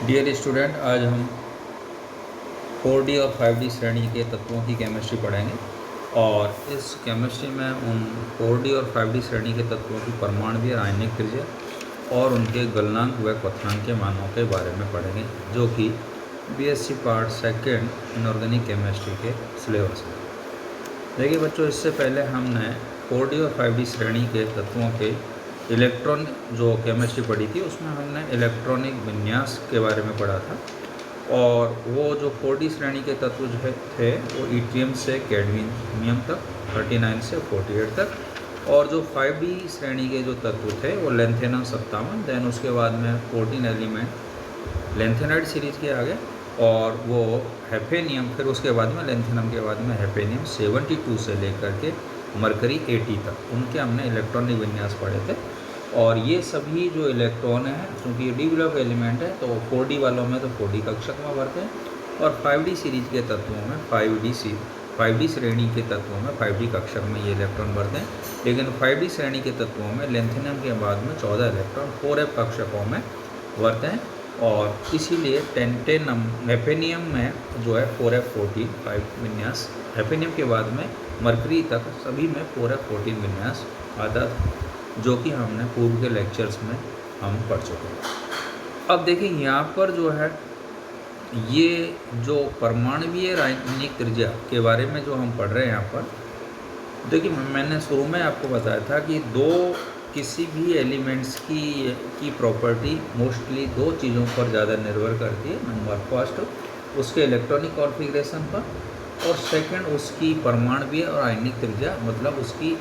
Dear student, आज हम 4D और 5D श्रेणी के तत्वों की केमिस्ट्री पढ़ेंगे और इस केमिस्ट्री में उन 4D और 5D श्रेणी के तत्वों की परमाणु रासायनिक त्रिज्या और उनके गलनांक व क्वथनांक के मानों के बारे में पढ़ेंगे, जो कि BSc part second inorganic chemistry के सिलेबस में। देखिए बच्चों, इससे पहले हमने 4D और 5D श्रेणी के तत्वों के इलेक्ट्रॉन जो केमिस्ट्री पढ़ी थी, उसमें हमने इलेक्ट्रॉनिक विन्यास के बारे में पढ़ा था। और वो जो 4D श्रेणी के तत्व जो थे वो ईट्रियम से कैडमियम तक 39 से 48 तक, और जो 5D श्रेणी के जो तत्व थे वो लेंथेनम 57, देन उसके बाद में 14 एलिमेंट लेंथेनाइड सीरीज के आगे, और वो हेफेनियम, फिर उसके बाद में लेंथेनम के बाद में हेफेनियम 72 से लेकर के मरकरी 80 तक, उनके हमने इलेक्ट्रॉनिक विन्यास पढ़े थे। और ये सभी जो इलेक्ट्रॉन हैं, चूँकि डी ब्लॉक एलिमेंट है तो 4D वालों में तो 4D कक्षक में भरते हैं, और 5D सीरीज के तत्वों में 5D श्रेणी के तत्वों में 5D कक्षक में ये इलेक्ट्रॉन भरते हैं। लेकिन 5D श्रेणी के तत्वों में लेंथेनियम के बाद में 14 इलेक्ट्रॉन 4F कक्षकों में भरते हैं, और इसीलिए टेंटेनम हेफेनियम में जो है 4F14 5 विन्यास, हेफेनियम के बाद में मरकरी तक सभी में 4F14 विन्यास आता था, जो कि हमने पूर्व के लेक्चर्स में हम पढ़ चुके हैं। अब देखिए यहाँ पर जो है ये जो परमाणुवीय रासायनिक त्रिज्या के बारे में जो हम पढ़ रहे हैं यहाँ पर, देखिए मैंने शुरू में आपको बताया था कि किसी भी एलिमेंट्स की प्रॉपर्टी मोस्टली दो चीज़ों पर ज़्यादा निर्भर करती है। नंबर फर्स्ट उसके इलेक्ट्रॉनिक कॉन्फ़िगरेशन पर, और सेकंड उसकी परमाणुवीय और रासायनिक त्रिज्या मतलब उसकी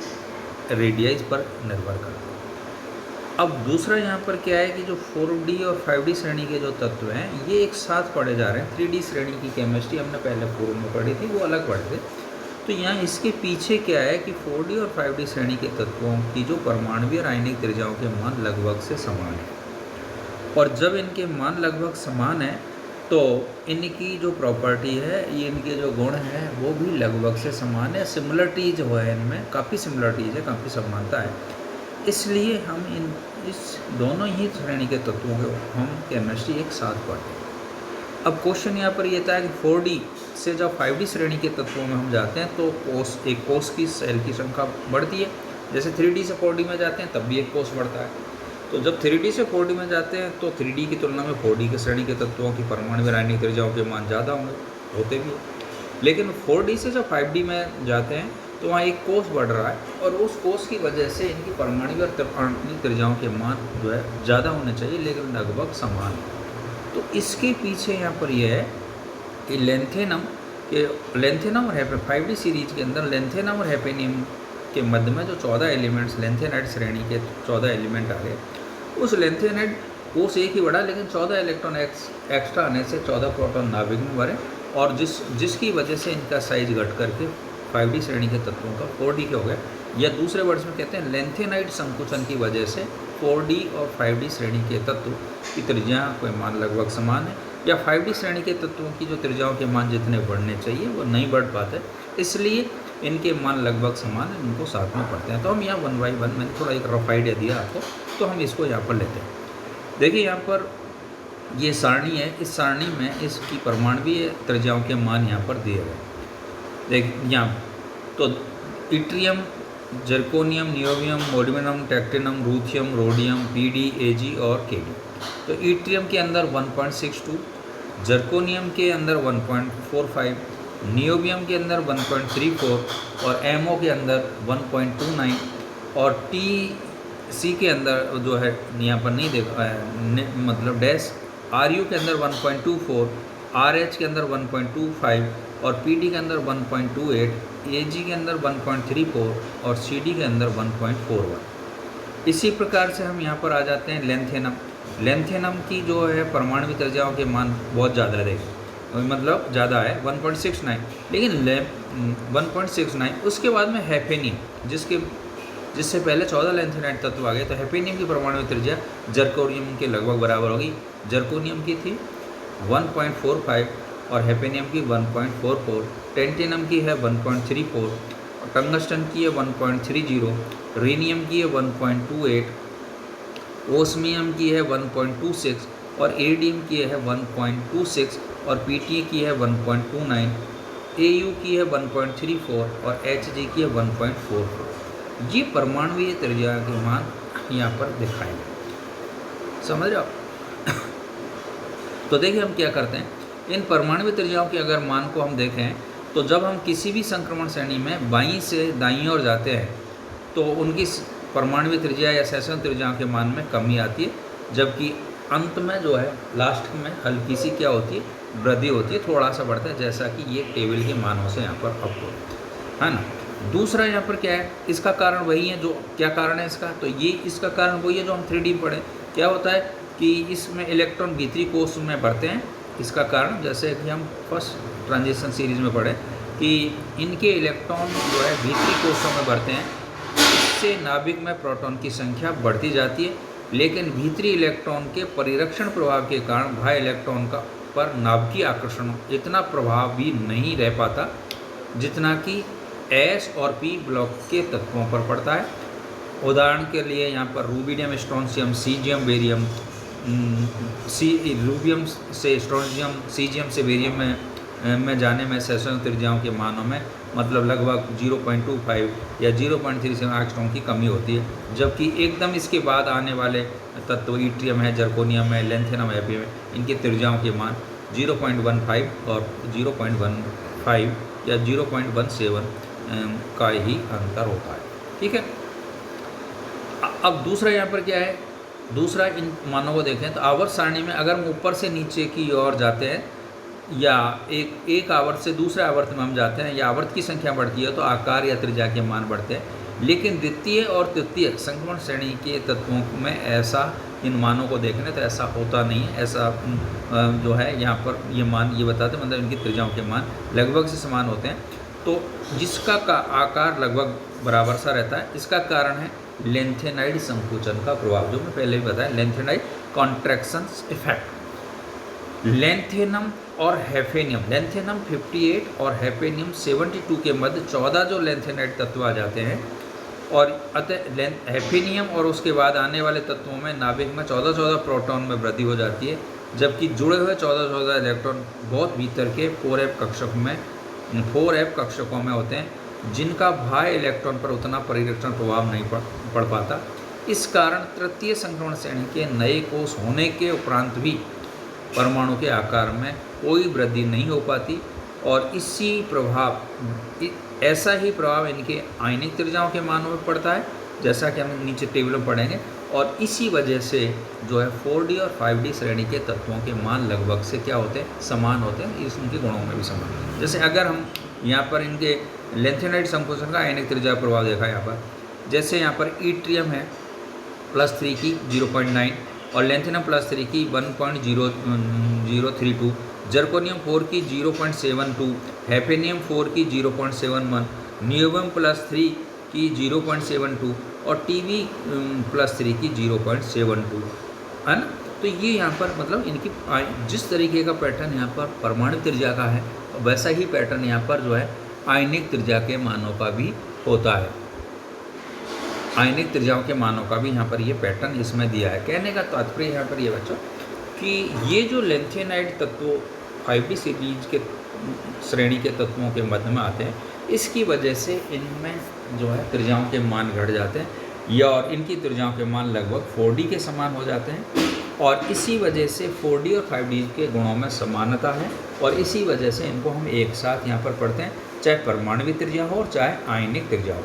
रेडियस पर निर्भर करता है। अब दूसरा यहाँ पर क्या है कि जो 4D और 5D श्रेणी के जो तत्व हैं ये एक साथ पढ़े जा रहे हैं। 3D श्रेणी की केमिस्ट्री हमने पहले पूर्व में पढ़ी थी, वो अलग पढ़े थे। तो यहाँ इसके पीछे क्या है कि 4D और 5D श्रेणी के तत्वों की जो परमाणुवीय रासायनिक त्रिज्याओं के मान लगभग से समान है, और जब इनके मान लगभग समान है तो इनकी जो प्रॉपर्टी है, ये इनके जो गुण हैं वो भी लगभग से समान है। सिमिलरिटीज हो है इनमें, काफ़ी सिमिलरिटीज है, काफ़ी समानता है। इसलिए हम इस दोनों ही श्रेणी के तत्वों को हम केमिस्ट्री एक साथ पढ़ते हैं। अब क्वेश्चन यहाँ पर ये था कि 4D से जब 5D श्रेणी के तत्वों में हम जाते हैं तो कोष की सेल की संख्या बढ़ती है। जैसे 3D से 4D में जाते हैं तब भी एक कोष बढ़ता है। तो जब 3D से 4D में जाते हैं तो 3D की तुलना में 4D के श्रेणी के तत्वों की परमाणु रासायनिक त्रिज्याओं के मान ज़्यादा होते भी हैं। लेकिन 4D से जब 5D में जाते हैं तो वहाँ एक कोष बढ़ रहा है, और उस कोष की वजह से इनकी परमाणु और रासायनिक त्रिज्याओं के मान जो है ज़्यादा होने चाहिए, लेकिन लगभग समान है। तो इसके पीछे यहाँ पर यह है कि लेंथेनम और 5D सीरीज के अंदर लेंथेनम और हेफेनियम के मध्य में जो 14 एलिमेंट्स लेंथेनाइड श्रेणी के 14 एलिमेंट आ गए, उस लेंथेनाइड कोष एक ही बढ़ा, लेकिन 14 इलेक्ट्रॉन एक्स्ट्रा आने से 14 प्रोटॉन नाभिक में भरे, और जिसकी वजह से इनका साइज घट करके 5D श्रेणी के तत्वों का 4D के हो गया। या दूसरे वर्ड्स में कहते हैं लेंथेनाइड संकुचन की वजह से 4D और 5D श्रेणी के तत्व की त्रिज्या के मान लगभग समान है, या 5D श्रेणी के तत्वों की जो त्रिज्याओं के मान जितने बढ़ने चाहिए वो नहीं बढ़ पाते, इसलिए इनके मान लगभग समान है, इनको साथ में पढ़ते हैं। तो हम यहाँ 1 by 1 मैंने थोड़ा एक रफ आइडिया दिया आपको, तो हम इसको यहाँ पर लेते हैं। देखिए यहाँ पर ये सारणी है, इस सारणी में इसकी परमाणुवीय त्रिज्याओं के मान यहाँ पर दिए गए। देख यहाँ तो yttrium, zirconium, niobium, molybdenum, technetium, ruthenium, rhodium, PD, Ag और Kd। तो इट्रियम के अंदर 1.62, जर्कोनियम के अंदर 1.45, नियोबियम के अंदर 1.34, और MO के अंदर 1.29, और TC के अंदर जो है यहाँ पर नहीं देखा है, मतलब डैश, RU के अंदर 1.24, RH के अंदर 1.25, और PD के अंदर 1.28, Ag के अंदर 1.34, और CD के अंदर 1.41। इसी प्रकार से हम यहाँ पर आ जाते हैं लेंथेनम की जो है परमाणु त्रिज्याओं के मान बहुत ज़्यादा है, मतलब ज़्यादा है 1.69, लेकिन 1.69। उसके बाद में हेफेनियम, जिससे पहले 14 लेंथेनाइड तत्व आ गए, तो हेफेनियम की परमाणु त्रिज्या जर्कोनियम के लगभग बराबर होगी। जर्कोनियम की थी 1.45, और हेफेनियम की 1.44, टेंटिनम की है 1.34, टंगस्टन की है 1.30, रेनियम की है 1.28, ओस्मियम की है 1.26 और एरिडियम की है 1.26 और पीटीए की है 1.29, एयू की है 1.34 और एचजी की है 1.44। ये परमाणुीय त्रिज्या के मान यहाँ पर दिखाए गए, समझ रहे हो। तो देखिए हम क्या करते हैं, इन परमाणुीय त्रिज्याओं के अगर मान को हम देखें तो जब हम किसी भी संक्रमण श्रेणी में बाईं से दाईं ओर जाते हैं तो उनकी परमाणुीय त्रिज्या या सेशन त्रिज्याओं के मान में कमी आती है, जबकि अंत में जो है लास्ट में हल्की सी क्या होती है, वृद्धि होती है, थोड़ा सा बढ़ता है, जैसा कि ये टेबल के मानों से यहाँ पर आपको है ना। दूसरा यहाँ पर क्या है, इसका कारण वही है जो, क्या कारण है इसका, तो ये इसका कारण वही है जो हम 3D में पढ़े। क्या होता है कि इसमें इलेक्ट्रॉन भीतरी कोष में बढ़ते हैं, इसका कारण जैसे कि हम फर्स्ट ट्रांजिशन सीरीज में पढ़े कि इनके इलेक्ट्रॉन जो है भीतरी कोषों में बढ़ते हैं, इससे नाभिक में प्रोटॉन की संख्या बढ़ती जाती है, लेकिन भीतरी इलेक्ट्रॉन के परिरक्षण प्रभाव के कारण बाह्य इलेक्ट्रॉन का पर नाभिकीय आकर्षण इतना प्रभावी नहीं रह पाता जितना कि एस और पी ब्लॉक के तत्वों पर पड़ता है। उदाहरण के लिए यहाँ पर rubidium, strontium, caesium, barium, rubidium से स्ट्रोंशियम, सीजियम से बेरियम में जाने में सेशन त्रिज्याओं के मानों में मतलब लगभग 0.25 या 0.37 एंगस्ट्रॉम की कमी होती है, जबकि एकदम इसके बाद आने वाले तत्व ईट्रियम है, जर्कोनियम है, लेंथेनम है, इनके त्रिज्याओं के मान 0.15 और 0.15 या 0.17 का ही अंतर होता है, ठीक है। अब दूसरा यहाँ पर क्या है, दूसरा इन मानों को देखें तो आवर्त सारणी में अगर हम ऊपर से नीचे की ओर जाते हैं या एक आवर्त से दूसरे आवर्त में हम जाते हैं या आवर्त की संख्या बढ़ती है तो आकार या त्रिज्या के मान बढ़ते हैं, लेकिन द्वितीय और तृतीय संक्रमण श्रेणी के तत्वों में ऐसा, इन मानों को देखने तो ऐसा होता नहीं है। ऐसा जो है यहाँ पर ये मान ये बताते मतलब इनकी त्रिज्याओं के मान लगभग से समान होते हैं, तो जिसका का आकार लगभग बराबर सा रहता है। इसका कारण है लेंथेनाइड संकुचन का प्रभाव, जो मैं पहले भी बताया, लेंथेनाइड कॉन्ट्रैक्शन इफेक्ट। लेंथेनम और हैफेनियम, लेंथेनम 58 और हैफेनियम 72 के मध्य 14 जो लेंथेनाइड तत्व आ जाते हैं, और अतः हैफेनियम और उसके बाद आने वाले तत्वों में नाभिक में 14 प्रोटॉन में वृद्धि हो जाती है, जबकि जुड़े हुए 14 इलेक्ट्रॉन बहुत भीतर के 4f कक्षकों में होते हैं, जिनका बाह्य इलेक्ट्रॉन पर उतना परिरक्षण प्रभाव नहीं पड़ पाता। इस कारण तृतीय संक्रमण श्रेणी के नए कोष होने के उपरांत भी परमाणु के आकार में कोई वृद्धि नहीं हो पाती, और ऐसा ही प्रभाव इनके आयनिक त्रिज्याओं के मानों में पड़ता है, जैसा कि हम नीचे टेबल में पढ़ेंगे। और इसी वजह से जो है 4D और 5D श्रेणी के तत्वों के मान लगभग से क्या होते हैं, समान होते हैं, इनके गुणों में भी समान। जैसे अगर हम यहाँ पर इनके लेंथेनाइड संकुचन का आयनिक त्रिज्या प्रभाव देखा यहाँ पर, जैसे यहाँ पर ईट्रियम है +3 की 0.9 और लेंथेनम +3 की 1.032, जर्कोनियम 4 की 0.72, हैफेनियम 4 की 0.71, नियोबियम +3 की 0.72 और टीवी +3 की 0.72, है ना। तो ये यहाँ पर मतलब इनकी जिस तरीके का पैटर्न यहाँ पर परमाणु त्रिज्या का है, वैसा ही पैटर्न यहाँ पर जो है आयनिक त्रिज्या के मानों का भी होता है। आयनिक त्रिज्याओं के मानों का भी यहाँ पर ये पैटर्न इसमें दिया है। कहने का तात्पर्य यहाँ पर ये बच्चों कि ये जो लेंथेनाइड तत्व 5D सीरीज के श्रेणी के तत्वों के मध्य में आते हैं, इसकी वजह से इनमें जो है त्रिज्याओं के मान घट जाते हैं, या और इनकी त्रिज्याओं के मान लगभग 4D के समान हो जाते हैं, और इसी वजह से 4D और 5D के गुणों में समानता है, और इसी वजह से इनको हम एक साथ यहाँ पर पढ़ते हैं, चाहे परमाणुवीय त्रिज्या हो और चाहे आयनिक त्रिज्या हो।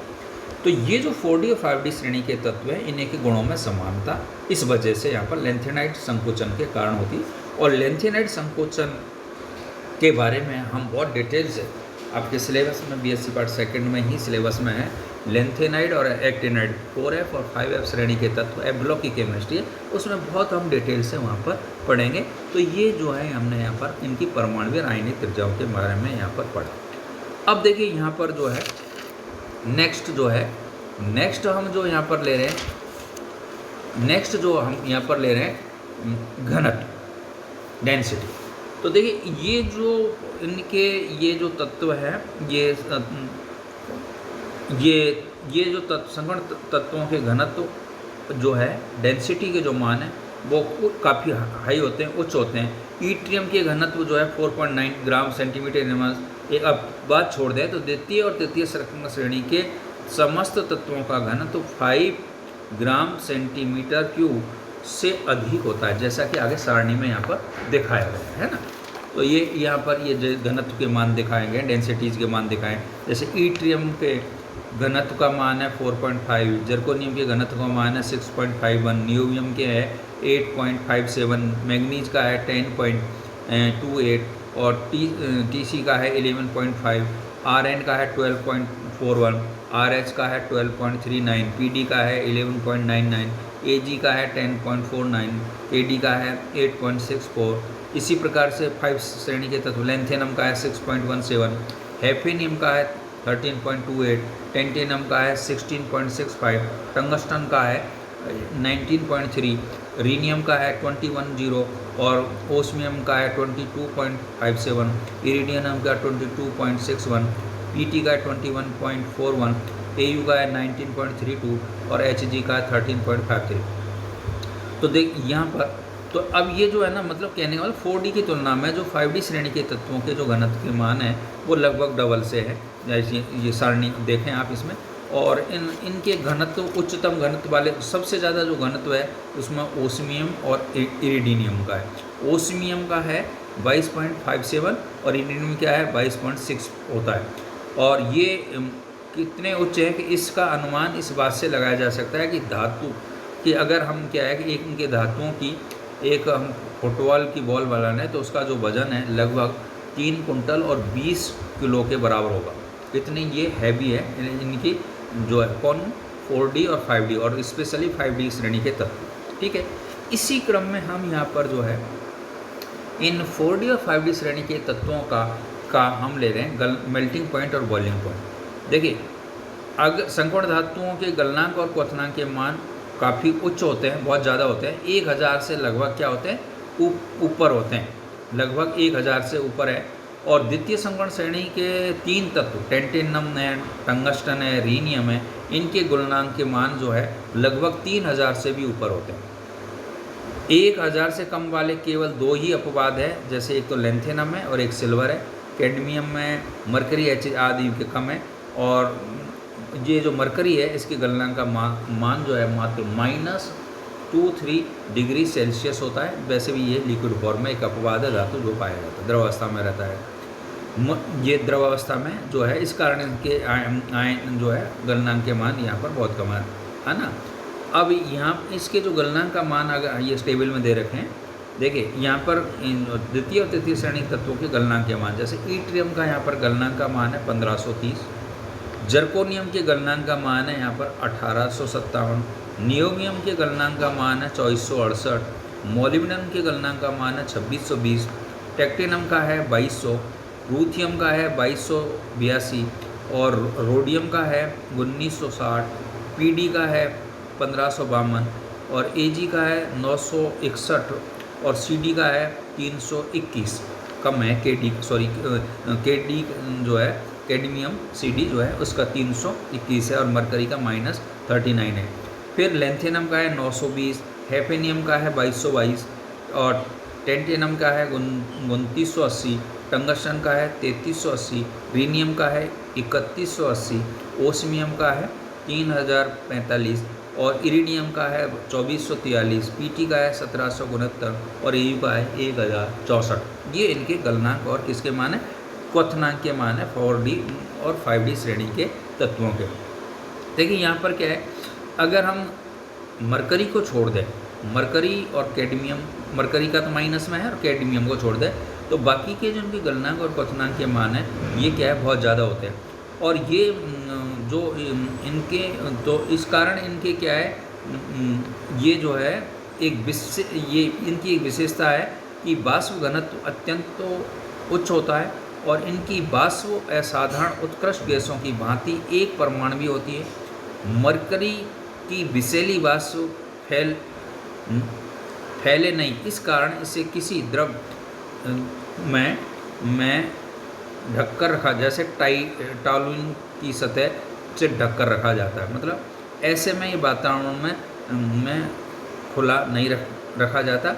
तो ये जो 4D और 5D श्रेणी के तत्व हैं, इन्हीं के गुणों में समानता इस वजह से यहाँ पर लेंथेनाइड संकोचन के कारण होती है। और लेंथेनाइड संकोचन के बारे में हम बहुत डिटेल से आपके सिलेबस में BSc पार्ट सेकंड में ही सिलेबस में है, लेंथेनाइड और एक्टिनाइड 4F और 5F श्रेणी के तत्व F ब्लॉक की केमिस्ट्री है, उसमें बहुत हम डिटेल से वहाँ पर पढ़ेंगे। तो ये जो है हमने यहाँ पर इनकी परमाणुवीय आयनिक त्रिज्याओं के बारे में यहाँ पर पढ़ा। अब देखिए यहाँ पर जो है नेक्स्ट हम जो यहाँ पर ले रहे हैं, घनत्व, डेंसिटी। तो देखिए ये जो तत्व है, ये जो संगण तत्वों के घनत्व जो है डेंसिटी के जो मान है वो काफ़ी हाई होते हैं, उच्च होते हैं। ईट्रियम के घनत्व जो है 4.9 ग्राम सेंटीमीटर इनवर्स। एक अब बात छोड़ दें तो द्वितीय और तृतीय संक्रमण श्रेणी के समस्त तत्वों का घनत्व 5 ग्राम सेंटीमीटर क्यूब से अधिक होता है, जैसा कि आगे सारणी में यहाँ पर दिखाया गया है ना। तो ये यहाँ पर ये घनत्व के मान दिखाए गए, डेंसिटीज़ के मान दिखाए। जैसे ईट्रियम के घनत्व का मान है 4.5, जर्कोनियम के घनत्व का मान है 6.51, नियोबियम के है 8.57, मैग्नीज का है 10.28 और टीसी का है 11.5, आरएन का है 12.41, आरएच का है 12.39, पीडी का है 11.99, एजी का है 10.49, एडी का है 8.64। इसी प्रकार से 5 श्रेणी के तत्व लेंथेनम का है 6.17, हैफेनियम का है 13.28, टेंटेनम का है 16.65, टंगस्टन का है 19.3, रीनियम का है 21.0 और ओस्मियम का है 22.57, इरिडियम का 22.61, पीटी का है 21.41, एयू का है 19.32 और एचजी का है 13.53। तो देख यहाँ पर, तो अब ये जो है ना, मतलब कहने वाला 4D की तुलना में जो 5D श्रेणी के तत्वों के जो घनत्व के मान है वो लगभग डबल से है। जैसे ये सारणी देखें आप इसमें, और इनके घनत्व उच्चतम घनत्व वाले सबसे ज़्यादा जो घनत्व है उसमें ओस्मियम और इरिडियम का है। ओस्मियम का है 22.57 और इरिडियम क्या है 22.6 होता है। और ये कितने उच्च है कि इसका अनुमान इस बात से लगाया जा सकता है कि धातु कि अगर हम क्या है कि एक इनके धातुओं की एक हम फुटबॉल की बॉल बनाना है तो उसका जो वज़न है लगभग 3 कुंटल और 20 किलो के बराबर होगा। इतनी ये हैवी है इनकी जो है कौन 4D और 5D और स्पेशली 5D श्रेणी के तत्व। ठीक है, इसी क्रम में हम यहाँ पर जो है इन 4D और 5D श्रेणी के तत्वों का हम ले रहे हैं मेल्टिंग पॉइंट और बॉइलिंग पॉइंट। देखिए, अगर संकर्ण धातुओं के गलनांक और क्वथनांक के मान काफ़ी उच्च होते हैं, बहुत ज़्यादा होते हैं, 1000 से लगभग क्या होते हैं ऊपर होते हैं, लगभग 1000 से ऊपर है। और द्वितीय संकर्ण श्रेणी के 3 तत्व टेंटेनम है, टंगस्टन है, रीनियम है, इनके गुणनांक के मान जो है लगभग 3000 से भी ऊपर होते हैं। 1000 से कम वाले केवल 2 ही अपवाद है, जैसे एक तो लेंथेनम है और एक सिल्वर है। कैडमियम में मरकरी एच आदि के कम है, और ये जो मरकरी है इसके गलनांक का मान जो है मात्र -23 डिग्री सेल्सियस होता है। वैसे भी ये लिक्विड फॉर्म में एक अपवाद है धातु जो पाया जाता है, द्रव अवस्था में रहता है। ये द्रव अवस्था में जो है, इस कारण इनके आयन जो है गलनांक के मान यहाँ पर बहुत कम है ना। अब यहाँ इसके जो गलनांक का मान अगर ये टेबल में दे रखे हैं, देखिए यहाँ पर द्वितीय और तृतीय श्रेणी तत्वों के गलनांक के मान, जैसे ईट्रियम का यहाँ पर गलनांक का मान है 1530, जर्कोनियम के गलनांक का मान है यहाँ पर 1857, नियोबियम के गलनांक का मान है 2468, मोलिब्डेनम के गलनांक का मान है 2620, टेक्टेनम का है 2200, रूथियम का है 2282 और रोडियम का है 1960, पीडी का है 1552 और एजी का है 961 और सीडी का है 321। कम है केडी केडी जो है कैडमियम सीडी जो है उसका 321 है और मरकरी का -39 है। फिर लेंथेनम का है 920, हैफेनियम का है 2222 और टेंटेनम का है 2980, टंगस्टन का है 3380, रीनियम का है 3180, ओस्मियम का है 3045 और इरिडियम का है 2443, पीटी का है 1769 और एयू का है 1064। ये इनके गलनांक और किसके मान है, क्वथनांक के मान है 4D और 5D श्रेणी के तत्वों के। देखिए यहाँ पर क्या है, अगर हम मरकरी को छोड़ दें, मरकरी और कैडमियम, मरकरी का तो माइनस में है और कैडमियम को छोड़ दें, तो बाकी के जो इनके गलनांक और क्वथनांक के मान है ये क्या है बहुत ज़्यादा होते हैं। और ये जो इनके तो इस कारण इनके क्या है ये जो है ये इनकी एक विशेषता है कि वाष्प घनत्व अत्यंत तो उच्च होता है और इनकी वाष्प असाधारण उत्कृष्ट गैसों की भांति एक परमाणु होती है। मरकरी की विषैली वाष्प फैले नहीं, इस कारण इसे किसी द्रव में ढककर रखा, जैसे टॉलुइन की सतह से ढककर रखा जाता है। मतलब ऐसे में ये वातावरण में में खुला नहीं रखा जाता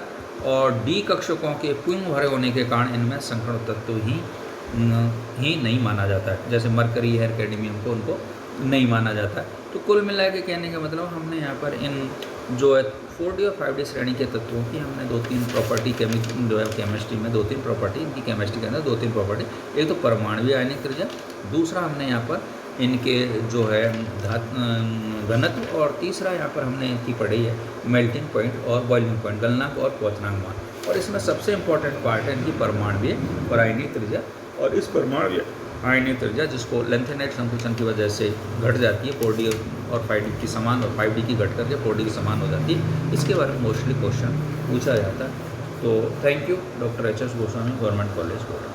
और डी कक्षकों के पूर्ण भरे होने के कारण इनमें संकरण तत्व ही नहीं माना जाता है, जैसे मरकरी है, कैडमियम को उनको नहीं माना जाता। तो कुल मिला के कहने का मतलब हमने यहाँ पर इन जो है 4D और 5D श्रेणी के तत्वों की हमने 2-3 प्रॉपर्टी जो है केमिस्ट्री में 2-3 प्रॉपर्टी, इनकी केमिस्ट्री के अंदर 2-3 प्रॉपर्टी, एक तो परमाणु आयनिक त्रिज्या, दूसरा हमने यहाँ पर इनके जो है घनत्व, और तीसरा यहाँ पर हमने इनकी पढ़ी है मेल्टिंग पॉइंट और बॉइलिंग पॉइंट, गलनांक और क्वथनांक मान। और इसमें सबसे इंपॉर्टेंट पार्ट है इनकी परमाणु और आयनिक त्रिज्या। और इस परमाणु आयनिक त्रिज्या जिसको लेंथेनाइट संकुचन की वजह से घट जाती है 4D और 5D की समान, और 5D की घट करके 4D की समान हो जाती है, इसके बारे में मोस्टली क्वेश्चन पूछा जाता है। तो thank you, doctor HS Goswami, government college Kota.